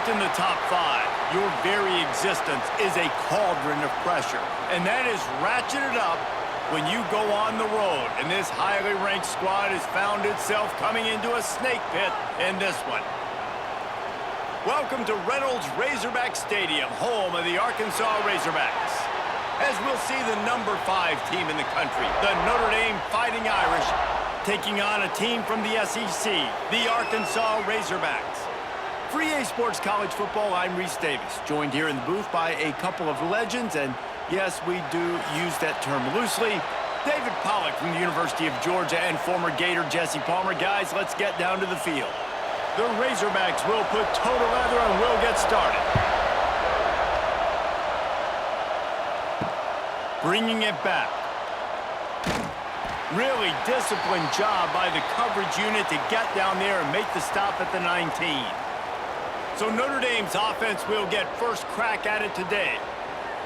in the top 5, your very existence is a cauldron of pressure. And that is ratcheted up when you go on the road. And this highly ranked squad has found itself coming into a snake pit in this one. Welcome to Reynolds Razorback Stadium, home of the Arkansas Razorbacks. As we'll see the number 5 team in the country, the Notre Dame Fighting Irish, taking on a team from the SEC, the Arkansas Razorbacks. For EA Sports College Football, I'm Reese Davis, joined here in the booth by a couple of legends, and yes, we do use that term loosely. David Pollack from the University of Georgia and former Gator Jesse Palmer. Guys, let's get down to the field. The Razorbacks will put toe to leather and we'll get started. Bringing it back. Really disciplined job by the coverage unit to get down there and make the stop at the 19. So Notre Dame's offense will get first crack at it today.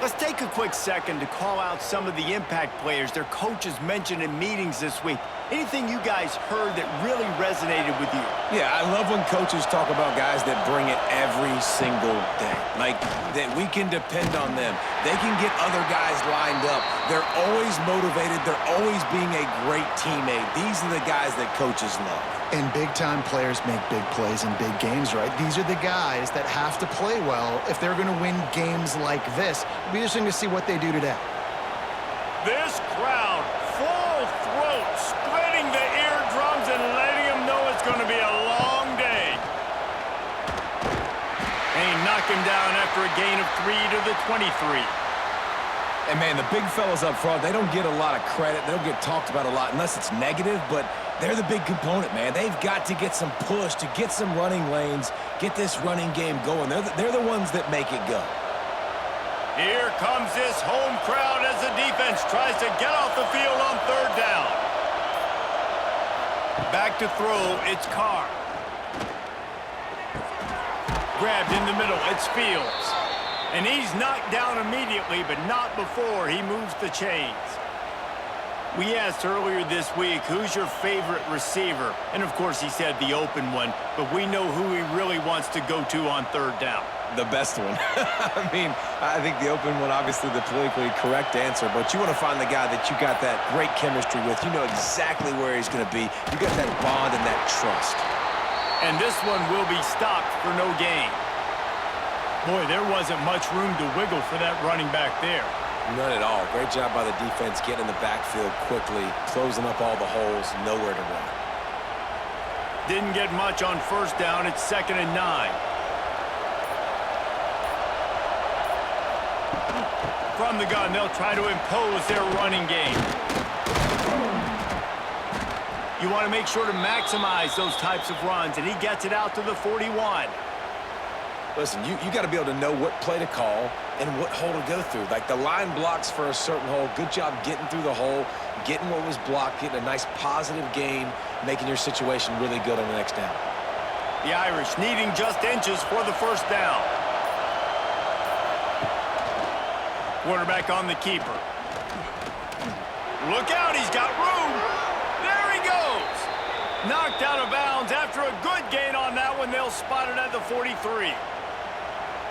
Let's take a quick second to call out some of the impact players their coaches mentioned in meetings this week. Anything you guys heard that really resonated with you? Yeah, I love when coaches talk about guys that bring it every single day. Like, that we can depend on them. They can get other guys lined up. They're always motivated. They're always being a great teammate. These are the guys that coaches love. And big-time players make big plays in big games, right? These are the guys that have to play well if they're going to win games like this. It'll be interesting to see what they do today. This crowd, full throat, splitting the eardrums and letting them know it's going to be a long day. And he knocked him down after a gain of 3 to the 23. And, man, the big fellas up front, they don't get a lot of credit. They don't get talked about a lot unless it's negative, but they're the big component, man. They've got to get some push, to get some running lanes, get this running game going. They're the ones that make it go. Here comes this home crowd as the defense tries to get off the field on 3rd down. Back to throw, it's Carr. Grabbed in the middle, it's Fields. And he's knocked down immediately, but not before he moves the chains. We asked earlier this week, who's your favorite receiver? And, of course, he said the open one, but we know who he really wants to go to on 3rd down. The best one. I mean, I think the open one, obviously the politically correct answer, but you want to find the guy that you got that great chemistry with. You know exactly where he's going to be. You got that bond and that trust. And this one will be stopped for no gain. Boy, there wasn't much room to wiggle for that running back there. None at all. Great job by the defense getting in the backfield quickly, closing up all the holes, nowhere to run. Didn't get much on 1st down. It's 2nd and 9. From the gun, they'll try to impose their running game. You want to make sure to maximize those types of runs, and he gets it out to the 41. Listen, you got to be able to know what play to call and what hole to go through. Like the line blocks for a certain hole. Good job getting through the hole, getting what was blocked, getting a nice positive gain, making your situation really good on the next down. The Irish needing just inches for the 1st down. Quarterback on the keeper. Look out, he's got room. There he goes. Knocked out of bounds after a good gain on that one. They'll spot it at the 43.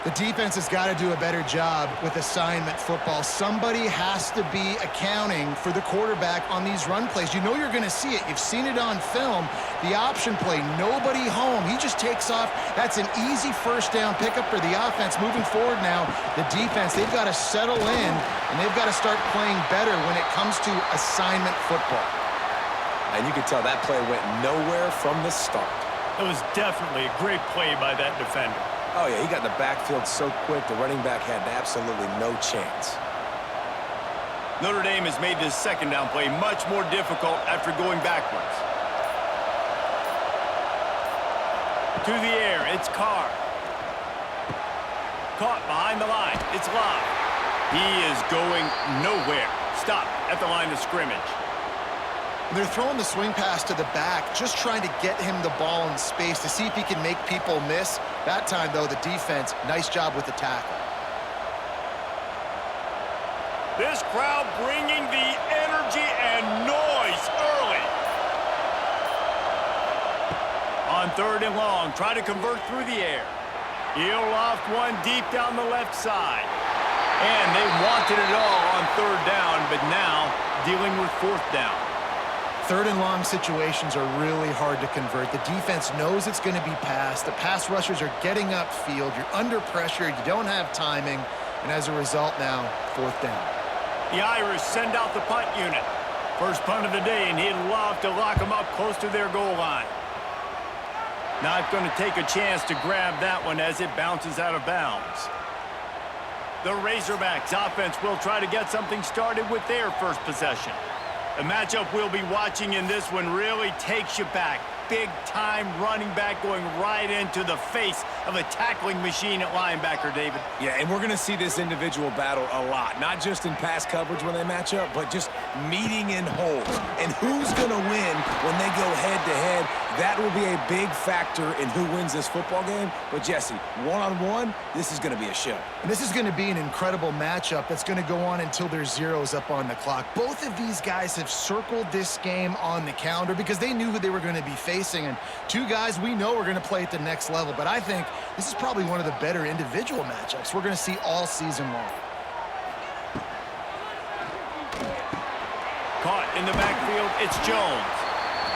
The defense has got to do a better job with assignment football. Somebody has to be accounting for the quarterback on these run plays. You know you're going to see it. You've seen it on film. The option play, nobody home. He just takes off. That's an easy 1st down pickup for the offense. Moving forward now, the defense, they've got to settle in, and they've got to start playing better when it comes to assignment football. And you can tell that play went nowhere from the start. It was definitely a great play by that defender. Oh, yeah, he got in the backfield so quick, the running back had absolutely no chance. Notre Dame has made this 2nd down play much more difficult after going backwards. To the air, it's Carr. Caught behind the line, it's Love. He is going nowhere. Stop at the line of scrimmage. They're throwing the swing pass to the back, just trying to get him the ball in space to see if he can make people miss. That time, though, the defense, nice job with the tackle. This crowd bringing the energy and noise early. On 3rd and long, try to convert through the air. He'll loft one deep down the left side. And they wanted it all on third down, but now dealing with fourth down. Third and long situations are really hard to convert. The defense knows it's going to be passed. The pass rushers are getting upfield. You're under pressure. You don't have timing. And as a result now, fourth down. The Irish send out the punt unit. First punt of the day, and he'd love to lock them up close to their goal line. Not going to take a chance to grab that one as it bounces out of bounds. The Razorbacks offense will try to get something started with their first possession. The matchup we'll be watching in this one really takes you back. Big-time running back going right into the face of a tackling machine at linebacker, David. Yeah, and we're going to see this individual battle a lot. Not just in pass coverage when they match up, but just meeting in holes. And who's going to win when they go head-to-head? That will be a big factor in who wins this football game. But, Jesse, one-on-one, this is going to be a show. And this is going to be an incredible matchup that's going to go on until there's zeros up on the clock. Both of these guys have circled this game on the calendar because they knew who they were going to be facing. And two guys we know are going to play at the next level. But I think this is probably one of the better individual matchups we're going to see all season long. Caught in the backfield, it's Jones.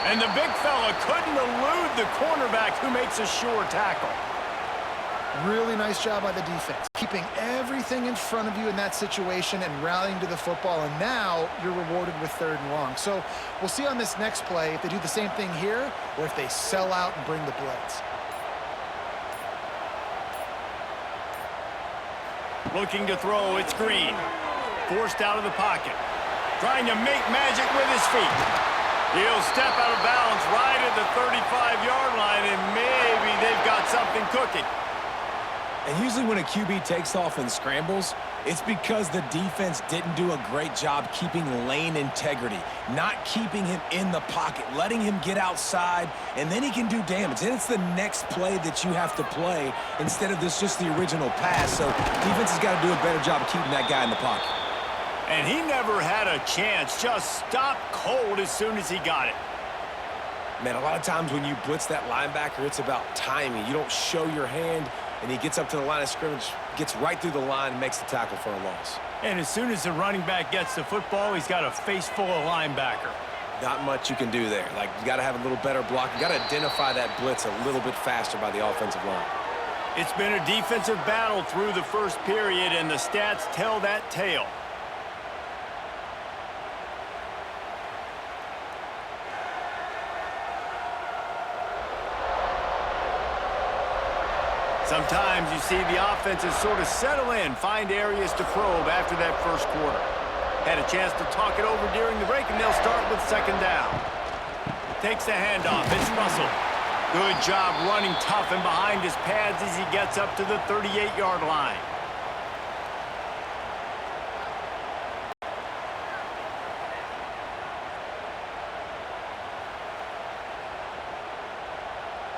And the big fella couldn't elude the cornerback who makes a sure tackle. Really nice job by the defense, keeping everything in front of you in that situation and rallying to the football, and now you're rewarded with third and long. So we'll see on this next play if they do the same thing here or if they sell out and bring the blitz. Looking to throw, it's Green. Forced out of the pocket. Trying to make magic with his feet. He'll step out of bounds right at the 35-yard line, and maybe they've got something cooking. And usually when a QB takes off and scrambles, it's because the defense didn't do a great job keeping lane integrity, not keeping him in the pocket, letting him get outside, and then he can do damage. And it's the next play that you have to play instead of this just the original pass. So defense has got to do a better job of keeping that guy in the pocket. And he never had a chance, just stopped cold as soon as he got it. Man, a lot of times when you blitz that linebacker, it's about timing. You don't show your hand, and he gets up to the line of scrimmage, gets right through the line, and makes the tackle for a loss. And as soon as the running back gets the football, he's got a face full of linebacker. Not much you can do there. Like, you got to have a little better block. You got to identify that blitz a little bit faster by the offensive line. It's been a defensive battle through the first period, and the stats tell that tale. Sometimes you see the offenses sort of settle in, find areas to probe after that first quarter. Had a chance to talk it over during the break, and they'll start with second down. Takes the handoff. It's Russell. Good job running tough and behind his pads as he gets up to the 38-yard line.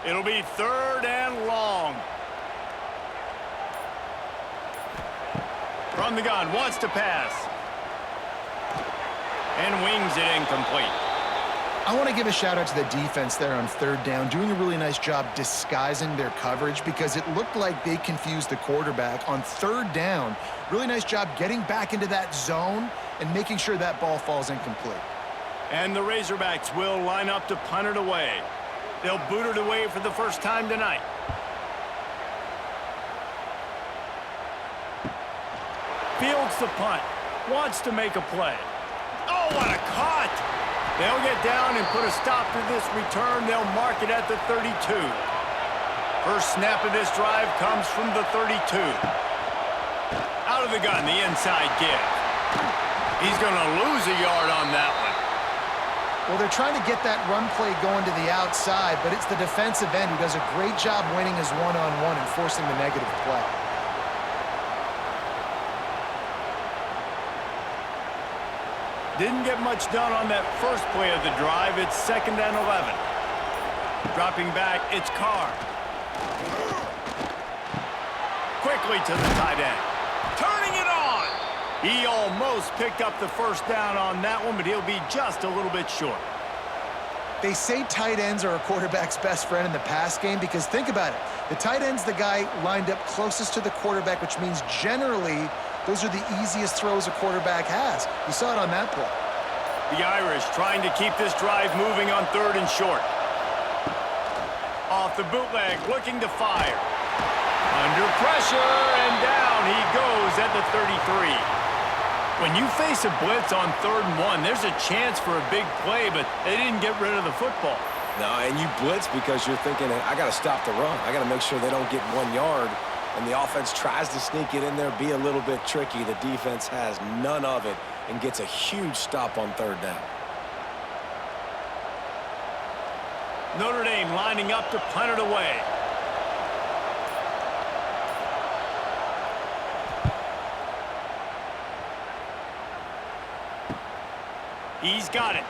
It'll be third and long. From the gun, wants to pass. And wings it incomplete. I want to give a shout out to the defense there on third down, doing a really nice job disguising their coverage because it looked like they confused the quarterback on third down. Really nice job getting back into that zone and making sure that ball falls incomplete. And the Razorbacks will line up to punt it away. They'll boot it away for the first time tonight. Fields the punt. Wants to make a play. Oh, what a cut! They'll get down and put a stop to this return. They'll mark it at the 32. First snap of this drive comes from the 32. Out of the gun, the inside give. He's going to lose a yard on that one. Well, they're trying to get that run play going to the outside, but it's the defensive end who does a great job winning his one-on-one and forcing the negative play. Didn't get much done on that first play of the drive. It's second and 11. Dropping back, it's Carr. Quickly to the tight end. Turning it on! He almost picked up the first down on that one, but he'll be just a little bit short. They say tight ends are a quarterback's best friend in the pass game because think about it. The tight end's the guy lined up closest to the quarterback, which means generally those are the easiest throws a quarterback has. You saw it on that play. The Irish trying to keep this drive moving on 3rd and short. Off the bootleg, looking to fire. Under pressure, and down he goes at the 33. When you face a blitz on 3rd and 1, there's a chance for a big play, but they didn't get rid of the football. No, and you blitz because you're thinking, I got to stop the run. I got to make sure they don't get 1 yard. And the offense tries to sneak it in there, be a little bit tricky. The defense has none of it and gets a huge stop on 3rd down. Notre Dame lining up to punt it away. He's got it.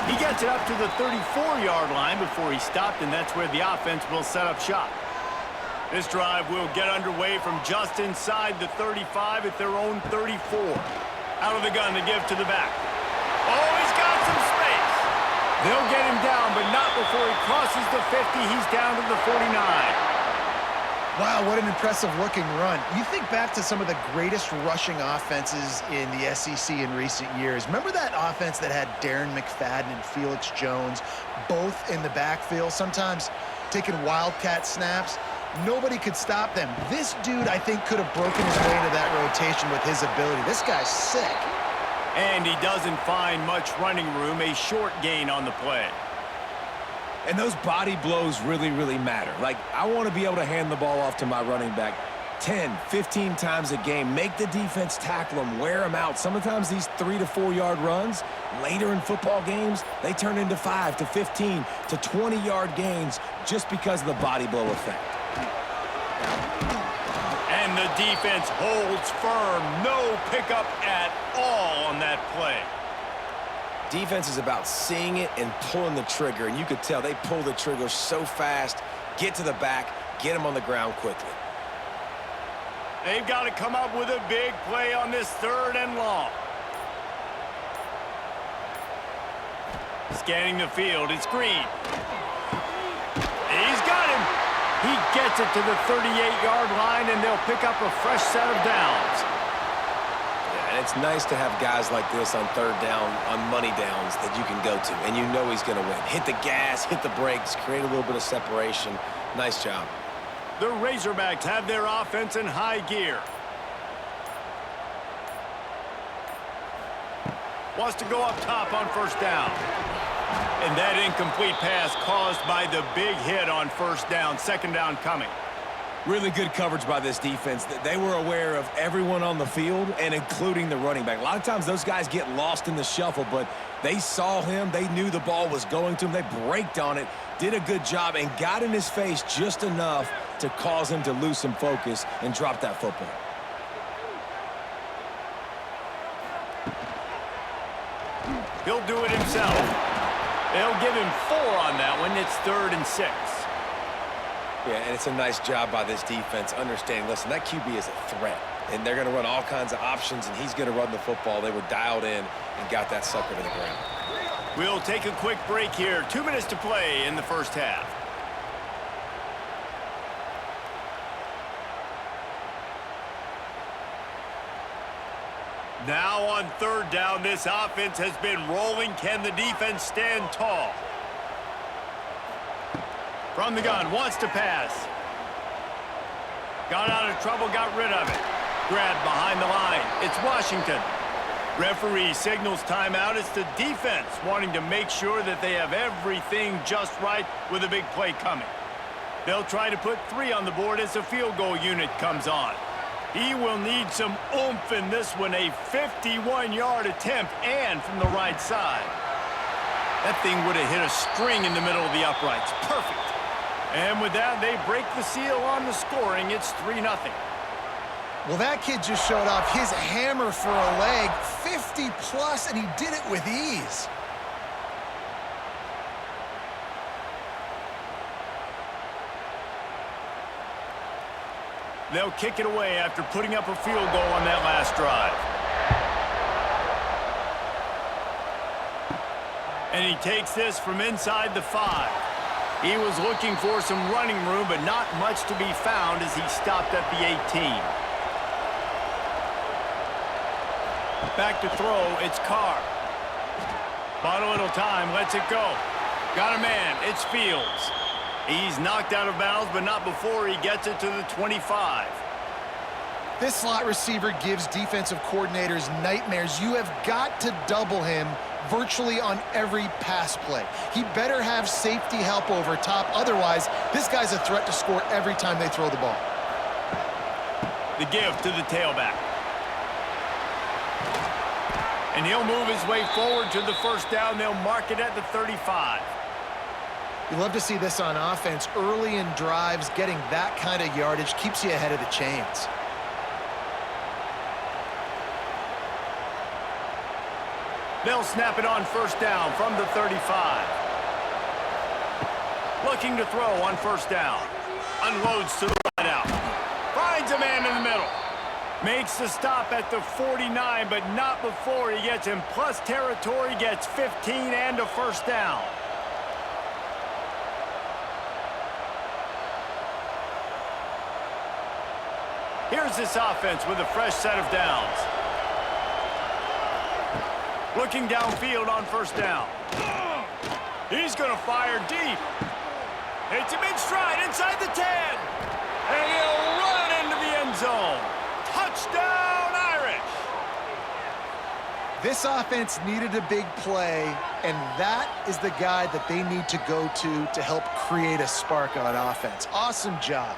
He gets it up to the 34-yard line before he stopped, and that's where the offense will set up shop. This drive will get underway from just inside the 35 at their own 34. Out of the gun to give to the back. Oh, he's got some space. They'll get him down, but not before he crosses the 50. He's down to the 49. Wow, what an impressive-looking run. You think back to some of the greatest rushing offenses in the SEC in recent years. Remember that offense that had Darren McFadden and Felix Jones both in the backfield, sometimes taking wildcat snaps? Nobody could stop them. This dude, I think, could have broken his way into that rotation with his ability. This guy's sick. And he doesn't find much running room, a short gain on the play. And those body blows really, really matter. Like, I want to be able to hand the ball off to my running back 10, 15 times a game. Make the defense tackle them, wear them out. Sometimes these 3 to 4 yard runs, later in football games, they turn into 5 to 15 to 20-yard gains just because of the body blow effect. And the defense holds firm. No pickup at all on that play. Defense is about seeing it and pulling the trigger, and you could tell they pull the trigger so fast, get to the back, get him on the ground quickly. They've got to come up with a big play on this 3rd and long. Scanning the field, it's Green. He's got him. He gets it to the 38-yard line, and they'll pick up a fresh set of downs. And it's nice to have guys like this on 3rd down, on money downs that you can go to, and you know he's going to win. Hit the gas, hit the brakes, create a little bit of separation. Nice job. The Razorbacks have their offense in high gear. Wants to go up top on 1st down. And that incomplete pass caused by the big hit on 1st down, 2nd down coming. Really good coverage by this defense. They were aware of everyone on the field, and including the running back. A lot of times those guys get lost in the shuffle, but they saw him. They knew the ball was going to him. They braked on it, did a good job, and got in his face just enough to cause him to lose some focus and drop that football. He'll do it himself. They'll give him 4 on that one. It's 3rd and 6. Yeah, and it's a nice job by this defense understanding, listen, that QB is a threat, and they're going to run all kinds of options, and he's going to run the football. They were dialed in and got that sucker to the ground. We'll take a quick break here. 2 minutes to play in the 1st half. Now on 3rd down, this offense has been rolling. Can the defense stand tall? From the gun, wants to pass. Got out of trouble, got rid of it. Grabbed behind the line. It's Washington. Referee signals timeout. It's the defense wanting to make sure that they have everything just right with a big play coming. They'll try to put 3 on the board as the field goal unit comes on. He will need some oomph in this one, a 51-yard attempt, and from the right side. That thing would have hit a string in the middle of the uprights. Perfect. And with that, they break the seal on the scoring. It's 3-0. Well, that kid just showed off his hammer for a leg, 50-plus, and he did it with ease. They'll kick it away after putting up a field goal on that last drive. And he takes this from inside the 5. He was looking for some running room, but not much to be found as he stopped at the 18. Back to throw, it's Carr. Bought a little time, lets it go. Got a man, it's Fields. He's knocked out of bounds, but not before he gets it to the 25. This slot receiver gives defensive coordinators nightmares. You have got to double him virtually on every pass play. He better have safety help over top. Otherwise, this guy's a threat to score every time they throw the ball. The give to the tailback. And he'll move his way forward to the first down. They'll mark it at the 35. You love to see this on offense. Early in drives, getting that kind of yardage keeps you ahead of the chains. They'll snap it on first down from the 35. Looking to throw on first down. Unloads to the right out. Finds a man in the middle. Makes the stop at the 49, but not before he gets in plus territory, gets 15 and a first down. Here's this offense with a fresh set of downs. Looking downfield on first down. He's going to fire deep. Hits him in stride inside the 10. And he'll run it into the end zone. Touchdown, Irish! This offense needed a big play, and that is the guy that they need to go to help create a spark on offense. Awesome job.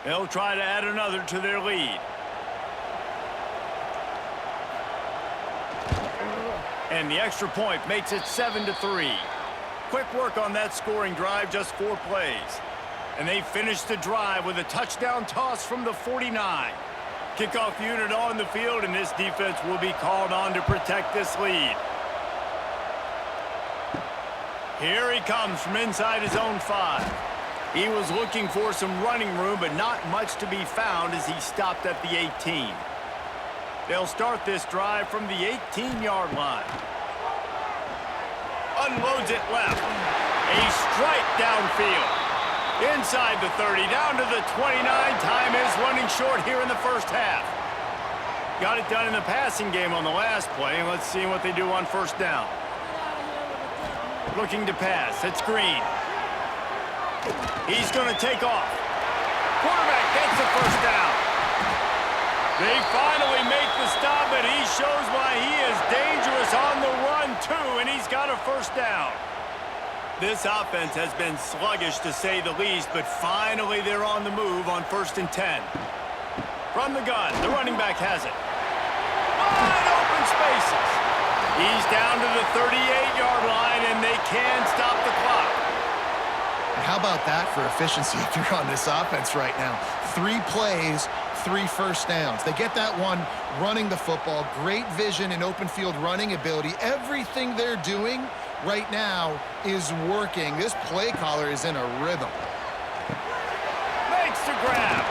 They'll try to add another to their lead. And the extra point makes it 7-3. Quick work on that scoring drive, just 4 plays. And they finish the drive with a touchdown toss from the 49. Kickoff unit on the field, and this defense will be called on to protect this lead. Here he comes from inside his own 5. He was looking for some running room, but not much to be found as he stopped at the 18. They'll start this drive from the 18-yard line. Unloads it left. A strike downfield. Inside the 30, down to the 29. Time is running short here in the first half. Got it done in the passing game on the last play. Let's see what they do on first down. Looking to pass. It's Green. He's going to take off. Quarterback gets the first down. They finally make the stop, but he shows why he is dangerous on the run, too, and he's got a first down. This offense has been sluggish, to say the least, but finally they're on the move on 1st and 10. From the gun, the running back has it. Wide open spaces. He's down to the 38-yard line, and they can stop the clock. How about that for efficiency if you're on this offense right now? 3 plays, 3 first downs. They get that one running the football. Great vision and open field running ability. Everything they're doing right now is working. This play caller is in a rhythm. Makes the grab.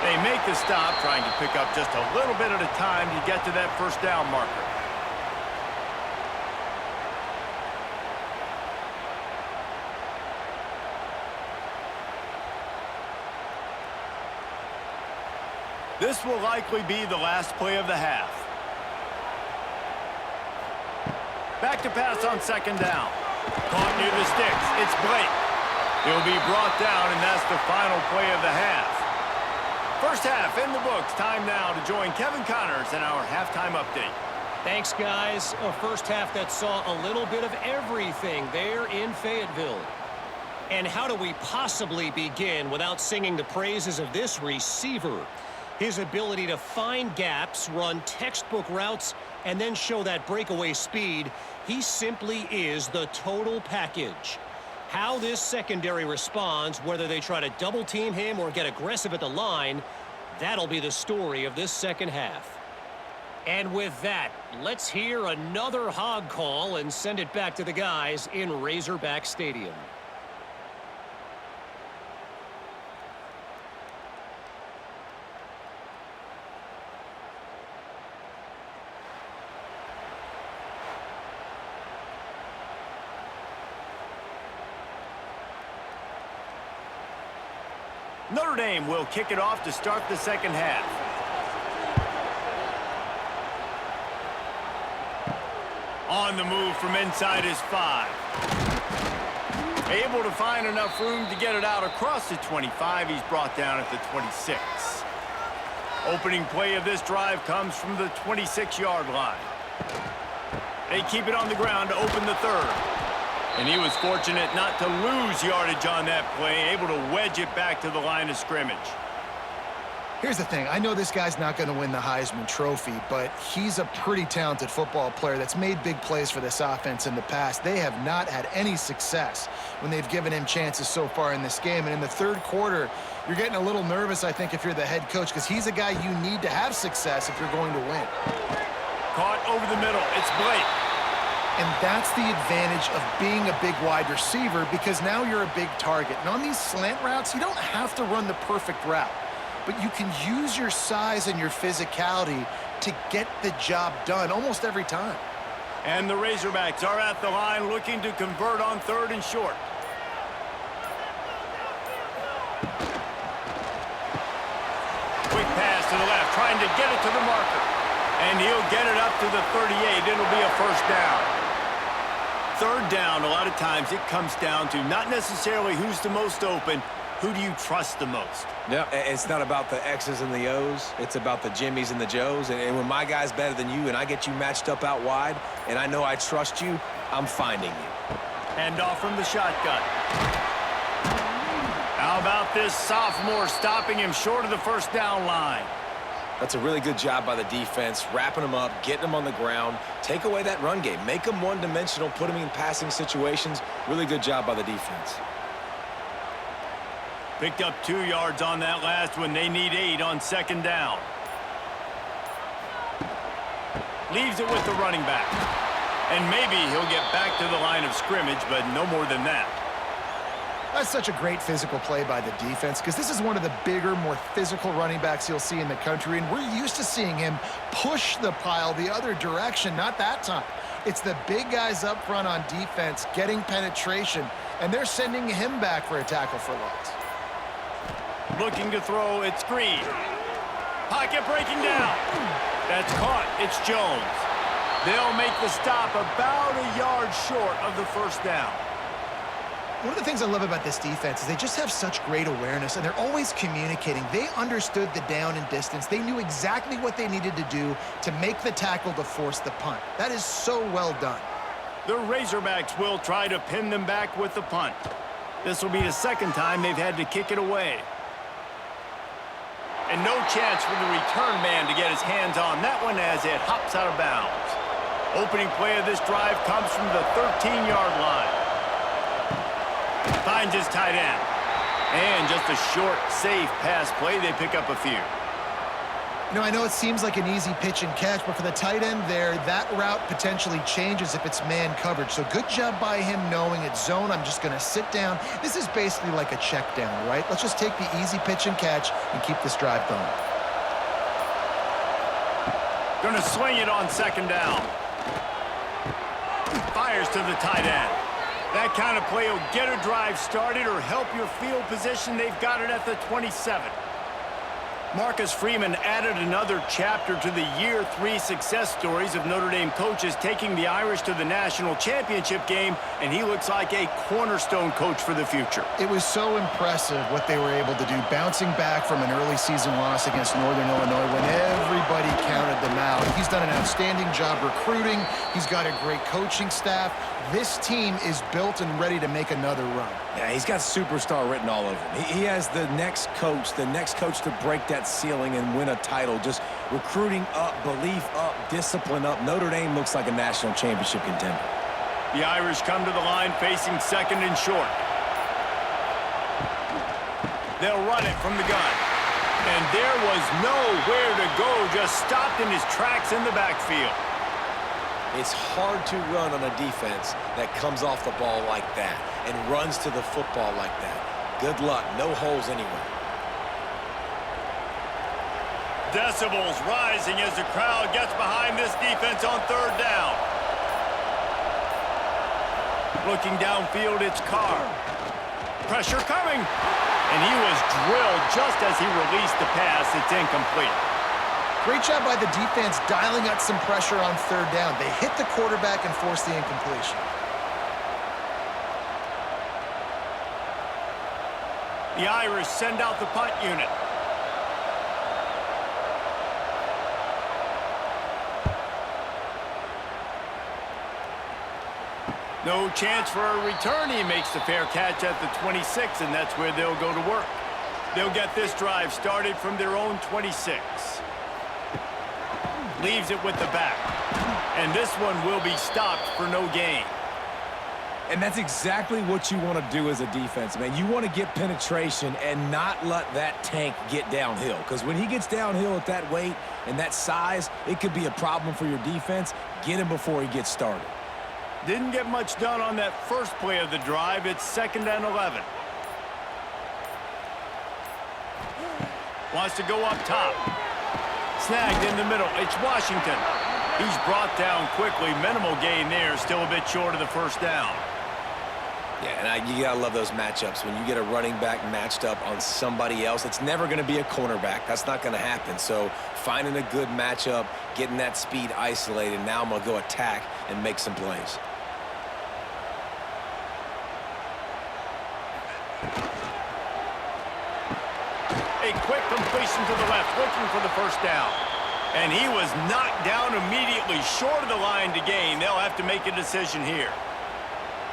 They make the stop, trying to pick up just a little bit at a time to get to that first down marker. This will likely be the last play of the half. Back to pass on second down. Caught near the sticks. It's Blake. He'll be brought down, and that's the final play of the half. First half in the books. Time now to join Kevin Connors in our halftime update. Thanks, guys. A first half that saw a little bit of everything there in Fayetteville. And how do we possibly begin without singing the praises of this receiver? His ability to find gaps, run textbook routes, and then show that breakaway speed. He simply is the total package. How this secondary responds, whether they try to double-team him or get aggressive at the line, that'll be the story of this second half. And with that, let's hear another hog call and send it back to the guys in Razorback Stadium. Notre Dame will kick it off to start the second half. On the move from inside his 5. Able to find enough room to get it out across the 25. He's brought down at the 26. Opening play of this drive comes from the 26-yard line. They keep it on the ground to open the third. And he was fortunate not to lose yardage on that play, able to wedge it back to the line of scrimmage. Here's the thing. I know this guy's not going to win the Heisman Trophy, but he's a pretty talented football player that's made big plays for this offense in the past. They have not had any success when they've given him chances so far in this game. And in the third quarter, you're getting a little nervous, I think, if you're the head coach, because he's a guy you need to have success if you're going to win. Caught over the middle. It's Blake. And that's the advantage of being a big wide receiver, because now you're a big target. And on these slant routes, you don't have to run the perfect route, but you can use your size and your physicality to get the job done almost every time. And the Razorbacks are at the line looking to convert on third and short. Quick pass to the left, trying to get it to the marker. And he'll get it up to the 38. It'll be a first down. Third down, a lot of times it comes down to not necessarily who's the most open, who do you trust the most? Yeah, it's not about the X's and the O's. It's about the Jimmies and the Joes. And when my guy's better than you and I get you matched up out wide and I know I trust you, I'm finding you. Hand off from the shotgun. How about this sophomore stopping him short of the first down line? That's a really good job by the defense, wrapping them up, getting them on the ground. Take away that run game. Make them one-dimensional, put them in passing situations. Really good job by the defense. Picked up 2 yards on that last one. They need 8 on second down. Leaves it with the running back. And maybe he'll get back to the line of scrimmage, but no more than that. That's such a great physical play by the defense, because this is one of the bigger, more physical running backs you'll see in the country, and we're used to seeing him push the pile the other direction. Not that time. It's the big guys up front on defense getting penetration, and they're sending him back for a tackle for loss. Looking to throw, it's Green. Pocket breaking down. That's caught. It's Jones. They'll make the stop about a yard short of the first down. One of the things I love about this defense is they just have such great awareness, and they're always communicating. They understood the down and distance. They knew exactly what they needed to do to make the tackle to force the punt. That is so well done. The Razorbacks will try to pin them back with the punt. This will be the second time they've had to kick it away. And no chance for the return man to get his hands on that one as it hops out of bounds. Opening play of this drive comes from the 13-yard line. Finds his tight end. And just a short, safe pass play. They pick up a few. You know, I know it seems like an easy pitch and catch, but for the tight end there, that route potentially changes if it's man coverage. So good job by him knowing it's zone. I'm just going to sit down. This is basically like a check down, right? Let's just take the easy pitch and catch and keep this drive going. Going to swing it on second down. Fires to the tight end. That kind of play will get a drive started or help your field position. They've got it at the 27. Marcus Freeman added another chapter to the year 3 success stories of Notre Dame coaches, taking the Irish to the national championship game, and he looks like a cornerstone coach for the future. It was so impressive what they were able to do, bouncing back from an early season loss against Northern Illinois when everybody counted them out. He's done an outstanding job recruiting. He's got a great coaching staff. This team is built and ready to make another run. Yeah, he's got superstar written all over him. He has the next coach to break that ceiling and win a title. Just recruiting up, belief up, discipline up. Notre Dame looks like a national championship contender. The Irish come to the line facing second and short. They'll run it from the gun. And there was nowhere to go, just stopped in his tracks in the backfield. It's hard to run on a defense that comes off the ball like that and runs to the football like that. Good luck. No holes anywhere. Decibels rising as the crowd gets behind this defense on third down. Looking downfield, it's Carr. Pressure coming. And he was drilled just as he released the pass. It's incomplete. Great job by the defense dialing up some pressure on third down. They hit the quarterback and forced the incompletion. The Irish send out the punt unit. No chance for a return. He makes the fair catch at the 26, and that's where they'll go to work. They'll get this drive started from their own 26. Leaves it with the back. And this one will be stopped for no gain. And that's exactly what you want to do as a defense, man. You want to get penetration and not let that tank get downhill. Because when he gets downhill at that weight and that size, it could be a problem for your defense. Get him before he gets started. Didn't get much done on that first play of the drive. It's 2nd and 11. Wants to go up top. Snagged in the middle. It's Washington. He's brought down quickly. Minimal gain there. Still a bit short of the first down. Yeah, and you got to love those matchups. When you get a running back matched up on somebody else, it's never going to be a cornerback. That's not going to happen. So finding a good matchup, getting that speed isolated. Now I'm going to go attack and make some plays. A quick completion to the left, looking for the first down. And he was knocked down immediately, short of the line to gain. They'll have to make a decision here.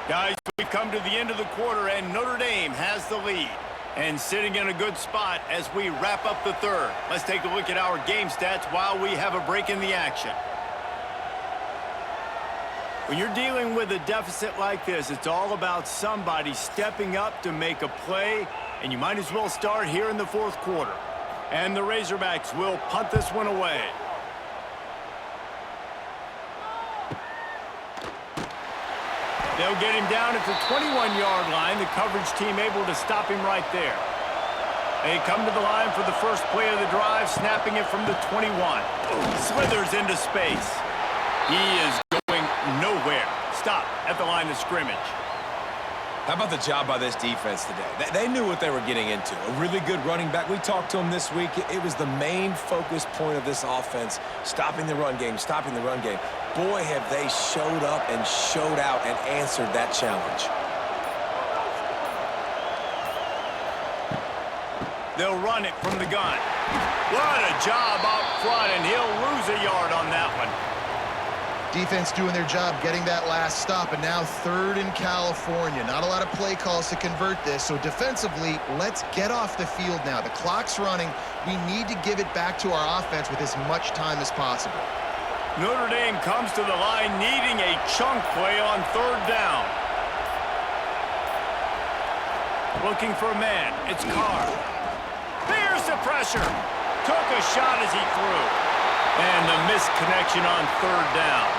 Guys, we come to the end of the quarter, and Notre Dame has the lead. And sitting in a good spot as we wrap up the third. Let's take a look at our game stats while we have a break in the action. When you're dealing with a deficit like this, it's all about somebody stepping up to make a play, and you might as well start here in the fourth quarter. And the Razorbacks will punt this one away. They'll get him down at the 21-yard line. The coverage team able to stop him right there. They come to the line for the first play of the drive, snapping it from the 21. Slithers into space. He is going nowhere. Stop at the line of scrimmage. How about the job by this defense today? They knew what they were getting into. A really good running back. We talked to him this week. It was the main focus point of this offense, stopping the run game, stopping the run game. Boy, have they showed up and showed out and answered that challenge. They'll run it from the gun. What a job up front, and he'll lose a yard on that one. Defense doing their job, getting that last stop, and now 3rd in California. Not a lot of play calls to convert this, so defensively, let's get off the field now. The clock's running. We need to give it back to our offense with as much time as possible. Notre Dame comes to the line needing a chunk play on 3rd down. Looking for a man. It's Carr. There's the pressure. Took a shot as he threw. And the missed connection on 3rd down.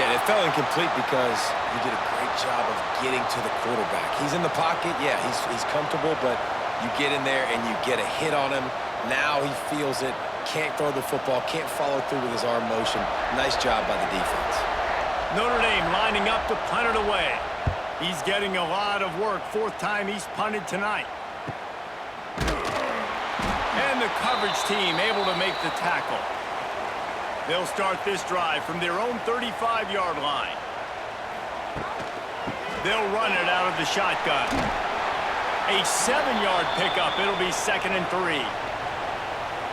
Yeah, it fell incomplete because he did a great job of getting to the quarterback. He's in the pocket. Yeah, he's comfortable, but you get in there and you get a hit on him. Now he feels it. Can't throw the football. Can't follow through with his arm motion. Nice job by the defense. Notre Dame lining up to punt it away. He's getting a lot of work. 4th time he's punted tonight. And the coverage team able to make the tackle. They'll start this drive from their own 35-yard line. They'll run it out of the shotgun. A 7-yard pickup. It'll be 2nd and 3.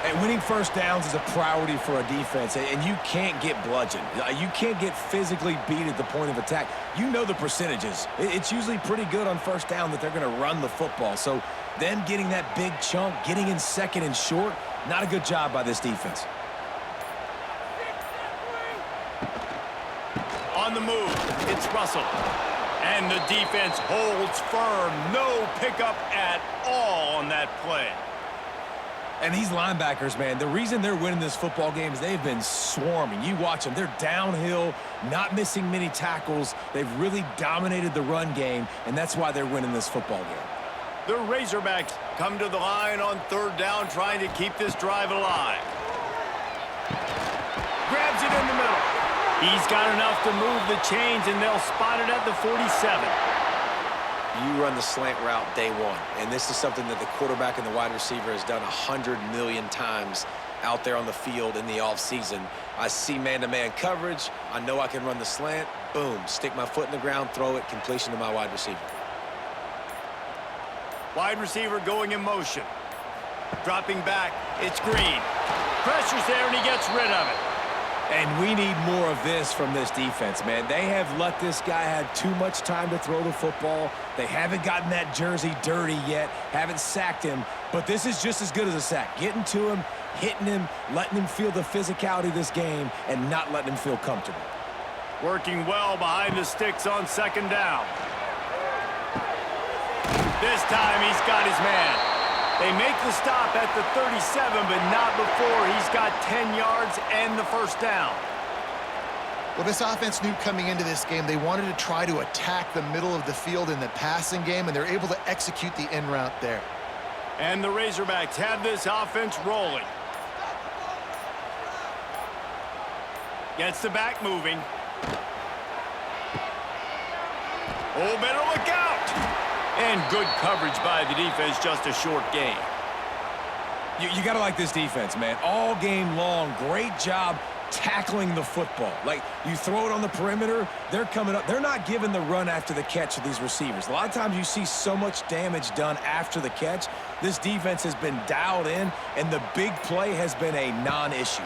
And winning first downs is a priority for a defense, and you can't get bludgeoned. You can't get physically beat at the point of attack. You know the percentages. It's usually pretty good on first down that they're going to run the football. So them getting that big chunk, getting in 2nd and short, not a good job by this defense. On the move, it's Russell. And the defense holds firm. No pickup at all on that play. And these linebackers, man, the reason they're winning this football game is they've been swarming. You watch them. They're downhill, not missing many tackles. They've really dominated the run game, and that's why they're winning this football game. The Razorbacks come to the line on third down, trying to keep this drive alive. Grabs it in the middle. He's got enough to move the chains, and they'll spot it at the 47. You run the slant route day one, and this is something that the quarterback and the wide receiver has done 100 million times out there on the field in the offseason. I see man-to-man coverage. I know I can run the slant. Boom, stick my foot in the ground, throw it, completion to my wide receiver. Wide receiver going in motion. Dropping back, it's Green. Pressure's there, and he gets rid of it. And we need more of this from this defense, man. They have let this guy have too much time to throw the football. They haven't gotten that jersey dirty yet, haven't sacked him, but this is just as good as a sack. Getting to him, hitting him, letting him feel the physicality of this game, and not letting him feel comfortable. Working well behind the sticks on second down. This time he's got his man. They make the stop at the 37, but not before he's got 10 yards and the first down. Well, this offense knew coming into this game they wanted to try to attack the middle of the field in the passing game, and they're able to execute the in route there. And the Razorbacks have this offense rolling. Gets the back moving. Oh, better look out! And good coverage by the defense, just a short gain. You got to like this defense, man. All game long, great job tackling the football. Like, you throw it on the perimeter, they're coming up. They're not giving the run after the catch of these receivers. A lot of times you see so much damage done after the catch. This defense has been dialed in, and the big play has been a non-issue.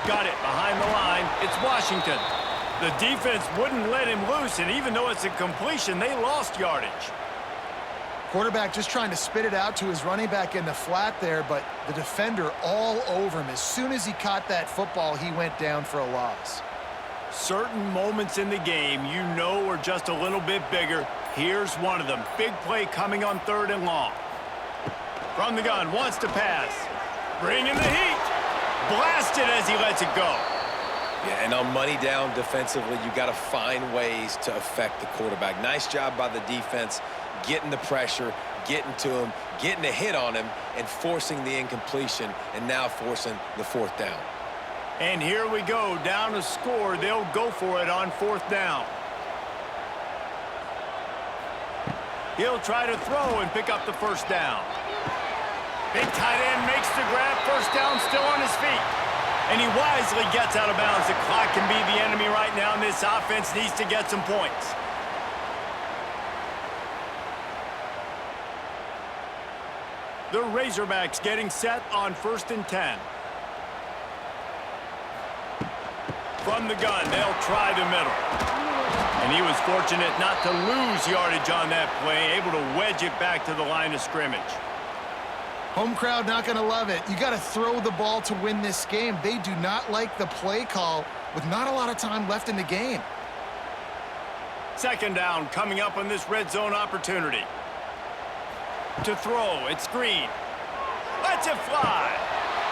Got it behind the line. It's Washington. The defense wouldn't let him loose, and even though it's a completion, they lost yardage. Quarterback just trying to spit it out to his running back in the flat there, but the defender all over him. As soon as he caught that football, he went down for a loss. Certain moments in the game you know are just a little bit bigger. Here's one of them. Big play coming on third and long. From the gun, wants to pass. Bringing the heat. Blasted as he lets it go. Yeah, and on money down defensively, you got to find ways to affect the quarterback. Nice job by the defense, getting the pressure, getting to him, getting a hit on him, and forcing the incompletion, and now forcing the fourth down. And here we go, down a score. They'll go for it on fourth down. He'll try to throw and pick up the first down. Big tight end makes the grab, first down, still on his feet. And he wisely gets out of bounds. The clock can be the enemy right now, and this offense needs to get some points. The Razorbacks getting set on 1st and 10. From the gun, they'll try the middle. And he was fortunate not to lose yardage on that play, able to wedge it back to the line of scrimmage. Home crowd not going to love it. You got to throw the ball to win this game. They do not like the play call with not a lot of time left in the game. Second down coming up on this red zone opportunity. To throw, it's Green. Lets it fly.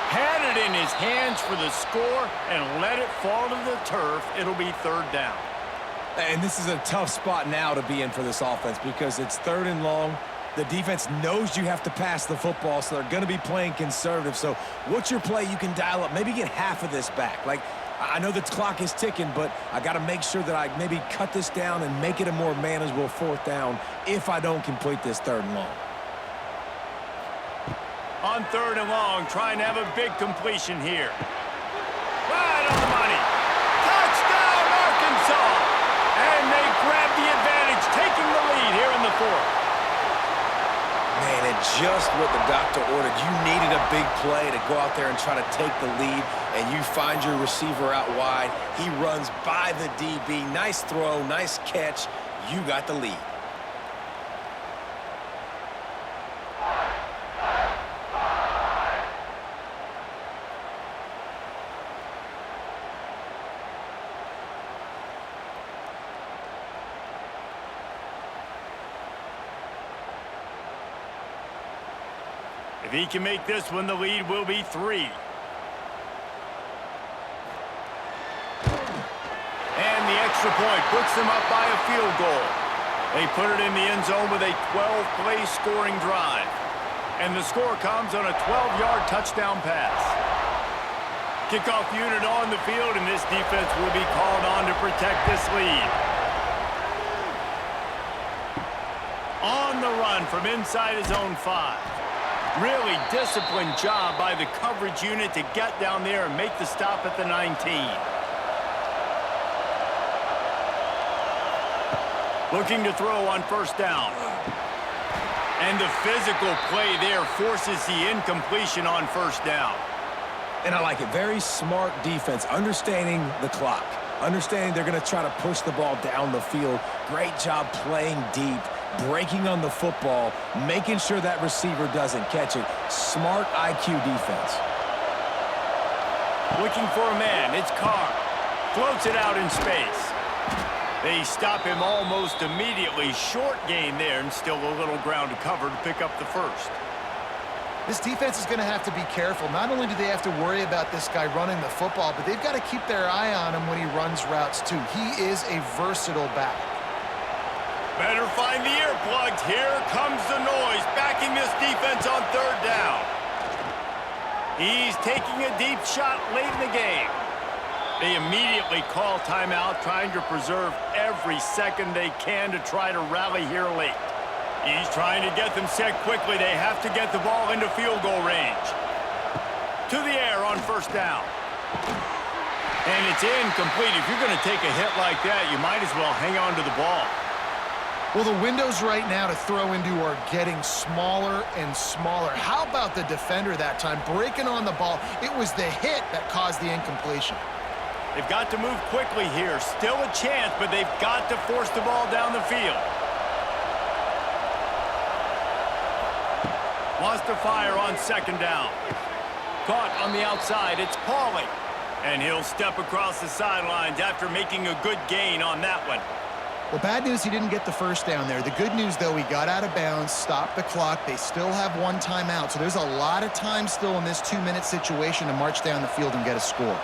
Had it in his hands for the score and let it fall to the turf. It'll be third down. And this is a tough spot now to be in for this offense because it's third and long. The defense knows you have to pass the football, so they're going to be playing conservative. So what's your play you can dial up? Maybe get half of this back. Like, I know the clock is ticking, but I got to make sure that I maybe cut this down and make it a more manageable fourth down if I don't complete this third and long. On third and long, trying to have a big completion here. Right on the money. Touchdown, Arkansas! And they grab the advantage, taking the lead here in the fourth. Man, and just what the doctor ordered. You needed a big play to go out there and try to take the lead, and you find your receiver out wide. He runs by the DB. Nice throw, nice catch. You got the lead. If he can make this one, the lead will be 3. And the extra point puts them up by a field goal. They put it in the end zone with a 12-play scoring drive. And the score comes on a 12-yard touchdown pass. Kickoff unit on the field, and this defense will be called on to protect this lead. On the run from inside his own 5. Really disciplined job by the coverage unit to get down there and make the stop at the 19. Looking to throw on first down. And the physical play there forces the incompletion on first down. And I like it. Very smart defense, understanding the clock, understanding they're going to try to push the ball down the field. Great job playing deep, breaking on the football, making sure that receiver doesn't catch it. Smart IQ defense. Looking for a man. It's Carr. Floats it out in space. They stop him almost immediately. Short gain there, and still a little ground to cover to pick up the first. This defense is going to have to be careful. Not only do they have to worry about this guy running the football, but they've got to keep their eye on him when he runs routes too. He is a versatile back. Better find the earplugs. Here comes the noise, backing this defense on third down. He's taking a deep shot late in the game. They immediately call timeout, trying to preserve every second they can to try to rally here late. He's trying to get them set quickly. They have to get the ball into field goal range. To the air on first down. And it's incomplete. If you're going to take a hit like that, you might as well hang on to the ball. Well, the windows right now to throw into are getting smaller and smaller. How about the defender that time breaking on the ball? It was the hit that caused the incompletion. They've got to move quickly here. Still a chance, but they've got to force the ball down the field. Wants to fire on second down. Caught on the outside. It's Pauly. And he'll step across the sidelines after making a good gain on that one. Well, bad news, he didn't get the first down there. The good news, though, he got out of bounds, stopped the clock. They still have one timeout, so there's a lot of time still in this 2-minute situation to march down the field and get a score.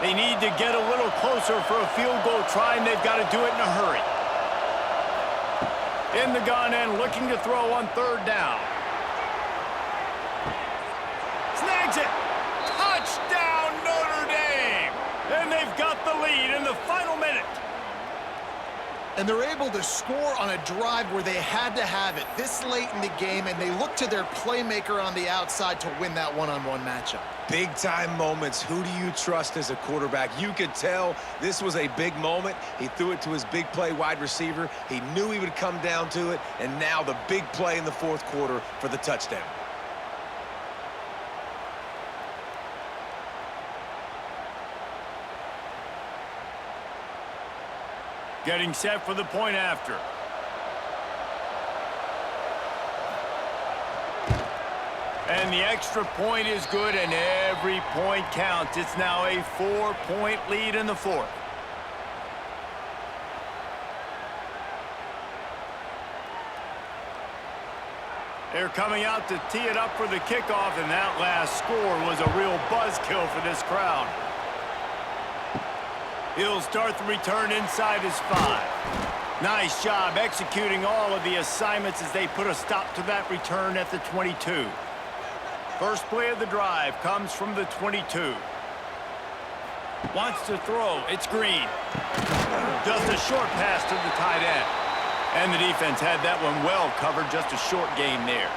They need to get a little closer for a field goal try, and they've got to do it in a hurry. In the gun and looking to throw on third down. Snags it. Touchdown, Notre Dame. And they've got the lead in the final minute. And they're able to score on a drive where they had to have it this late in the game, and they look to their playmaker on the outside to win that one-on-one matchup. Big-time moments. Who do you trust as a quarterback? You could tell this was a big moment. He threw it to his big play wide receiver. He knew he would come down to it, and now the big play in the fourth quarter for the touchdown. Getting set for the point after. And the extra point is good, and every point counts. It's now a 4-point lead in the fourth. They're coming out to tee it up for the kickoff, and that last score was a real buzzkill for this crowd. He'll start the return inside his 5. Nice job executing all of the assignments as they put a stop to that return at the 22. First play of the drive comes from the 22. Wants to throw. It's Green. Just a short pass to the tight end. And the defense had that one well covered. Just a short gain there.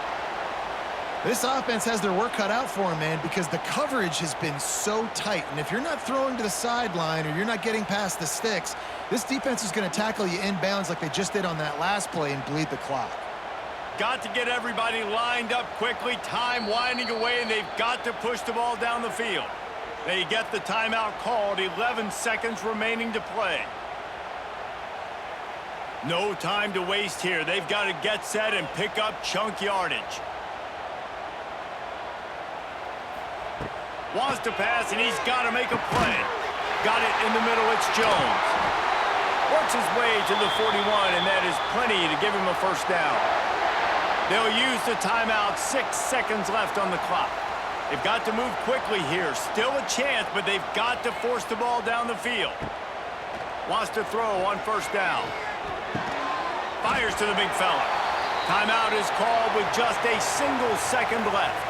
This offense has their work cut out for them, man, because the coverage has been so tight. And if you're not throwing to the sideline or you're not getting past the sticks, this defense is going to tackle you inbounds like they just did on that last play and bleed the clock. Got to get everybody lined up quickly. Time winding away, and they've got to push the ball down the field. They get the timeout called. 11 seconds remaining to play. No time to waste here. They've got to get set and pick up chunk yardage. Wants to pass, and he's got to make a play. Got it in the middle. It's Jones. Works his way to the 41, and that is plenty to give him a first down. They'll use the timeout. 6 seconds left on the clock. They've got to move quickly here. Still a chance, but they've got to force the ball down the field. Wants to throw on first down. Fires to the big fella. Timeout is called with just a single second left.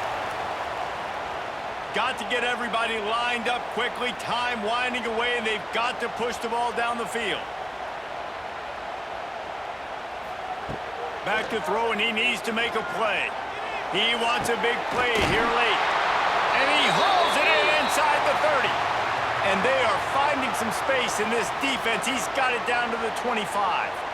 Got to get everybody lined up quickly. Time winding away, and they've got to push the ball down the field. Back to throw, and he needs to make a play. He wants a big play here late. And he hauls it in inside the 30. And they are finding some space in this defense. He's got it down to the 25.